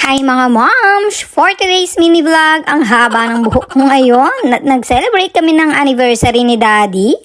Hi mga moms! For today's mini vlog, ang haba ng buhok ko ngayon. Nag-celebrate kami ng anniversary ni Daddy.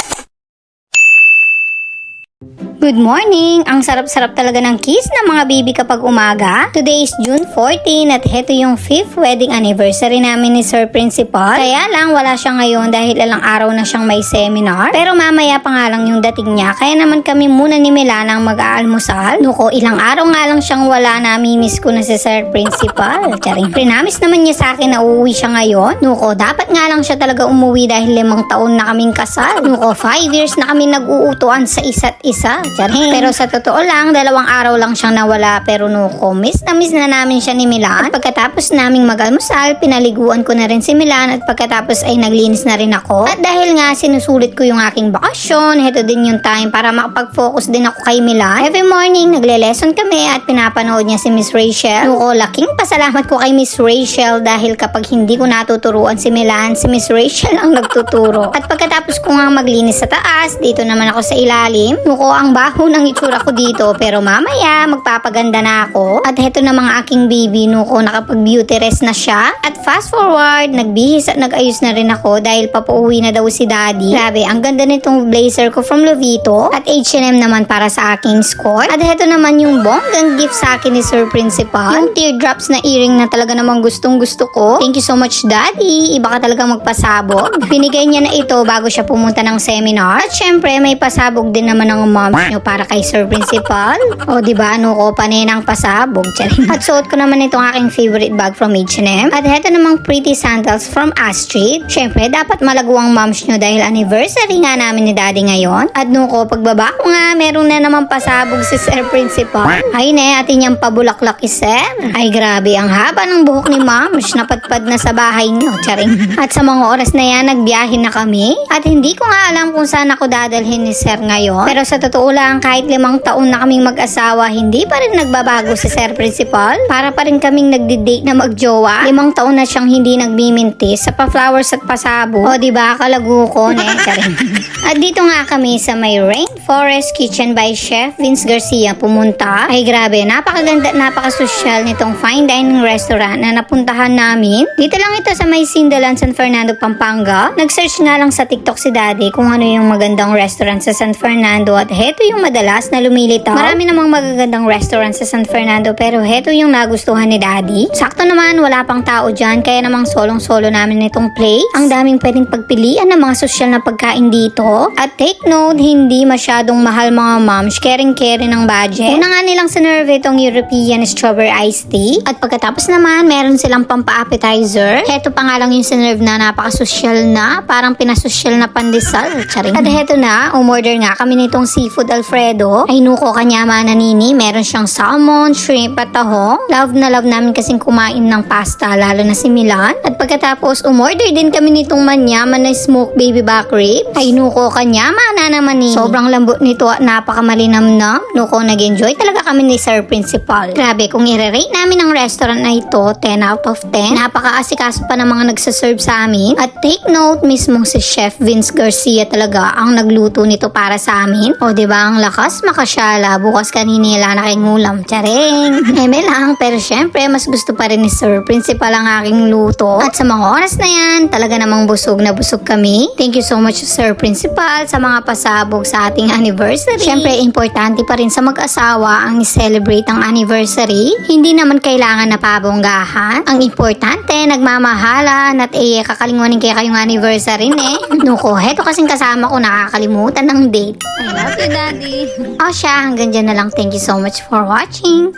Good morning! Ang sarap-sarap talaga ng kiss ng mga baby kapag umaga. Today is June 14 at heto yung 5th wedding anniversary namin ni Sir Principal. Kaya lang wala siya ngayon dahil ilang araw na siyang may seminar. Pero mamaya pa nga lang yung dating niya. Kaya naman kami muna ni Milana ang mag-aalmusal. Nuko, ilang araw nga lang siyang wala, namimiss ko na si Sir Principal. Charing. Prinamis naman niya sa akin na uuwi siya ngayon. Nuko, dapat nga lang siya talaga umuwi dahil 5 taon na kaming kasal. Nuko, 5 years na kami nag-uutuan sa isa't isa. Charing. Pero sa totoo lang, 2 araw lang siyang nawala. Pero nuko, miss na namin siya ni Milan. At pagkatapos naming mag-almusal, pinaliguan ko na rin si Milan. At pagkatapos ay naglinis na rin ako. At dahil nga sinusulit ko yung aking bakasyon, heto din yung time para makapag-focus din ako kay Milan. Every morning, nagle-lesson kami at pinapanood niya si Miss Rachel. Nuko, laking pasalamat ko kay Miss Rachel dahil kapag hindi ko natuturuan si Milan, si Miss Rachel ang nagtuturo. At pagkatapos ko nga maglinis sa taas, dito naman ako sa ilalim. Nuko, ang baho ng itsura ko dito, pero mamaya magpapaganda na ako. At heto na mga aking baby, nuko, nakapag-beauty rest na siya. At fast forward, nagbihis at nag-ayos na rin ako dahil papauwi na daw si Daddy. Grabe, ang ganda nitong blazer ko from Lovito at H&M naman para sa aking score. At heto naman yung bonggang gift sa akin ni Sir Principal. Yung teardrops na earring na talaga namang gustong gusto ko. Thank you so much, Daddy. Iba ka talaga magpasabog. Binigay niya na ito bago siya pumunta ng seminar. At syempre, may pasabog din naman ng mom nyo para kay Sir Principal. O diba, ano ko, paninang pasabog. Charing. At suot ko naman itong aking favorite bag from H&M. At heto namang pretty sandals from Astrid. Syempre, dapat malago ang moms nyo dahil anniversary nga namin ni Daddy ngayon. At nuko, pagbaba ko nga, meron na naman pasabog si Sir Principal. Ay ne, atin niyang pabulaklak Sir. Ay grabe, ang haba ng buhok ni moms. Napadpad na sa bahay nyo. Charing. At sa mga oras na yan, nagbiyahe na kami. At hindi ko nga alam kung saan ako dadalhin ni Sir ngayon. Pero sa totoo lang, kahit 5 taon na kaming mag-asawa, hindi pa rin nagbabago si Sir Principal. Para pa rin kaming nagdi-date na magjowa. 5 taon na siyang hindi nagmimintis sa pa-flowers at pasabo. O diba, kalago ko, ne? Charing. At dito nga kami sa may Rainforest Kitchen by Chef Vince Garcia pumunta. Ay grabe, napakaganda, napakasosyal nitong fine dining restaurant na napuntahan namin. Dito lang ito sa may Sindalan, San Fernando, Pampanga. Nag-search nga lang sa TikTok si Daddy kung ano yung magandang restaurant sa San Fernando at heto yung madalas na lumilitaw. Marami namang magagandang restaurant sa San Fernando pero heto yung nagustuhan ni Daddy. Sakto naman, wala pang tao dyan kaya namang solong-solo namin nitong place. Ang daming pwedeng pagpilian ng mga sosyal na pagkain dito. At take note, hindi masyadong mahal mga moms. Caring-caring ng budget. Una nga nilang sinerve itong European Strawberry Iced Tea. At pagkatapos naman, meron silang pampa-appetizer. Heto pa nga lang yung sinerve na napakasosyal na. Parang pinasosyal na pandesal. Charing. At heto na, umorder nga kami nitong seafood Alfredo. Ay nuko, kanyama na nini. Meron siyang salmon, shrimp at tahong. Love na love namin kasing kumain ng pasta, lalo na si Milan. At pagkatapos, umorder din kami nitong manyaman na smoked baby back ribs. Ay nuko, kanyama na naman nini. Sobrang lambot nito at napakamalinamnam. Nuko, nag-enjoy talaga kami ni Sir Principal. Grabe, kung i-rate namin ang restaurant na ito, 10 out of 10. Napaka-asikaso pa ng mga nagsaserve sa amin. At take note, mismong si Chef Vince Garcia talaga ang nagluto nito para sa amin. O diba, ang lakas makasyala. Bukas kanina na kay ngulam. Charing. Eme lang, pero syempre, mas gusto pa rin ni Sir Principal ang aking luto. At sa mga oras na yan, talaga namang busog na busog kami. Thank you so much, Sir Principal, sa mga pasabog sa ating anniversary. Syempre, importante pa rin sa mag-asawa ang i-celebrate ang anniversary. Hindi naman kailangan na pabonggahan. Ang importante, nagmamahalan at kakalinguanin kaya kayong anniversary, Nuko, heto kasing kasama ko nakakalimutan ng date. I love you, Daddy. O siya, hanggang dyan na lang. Thank you so much for watching.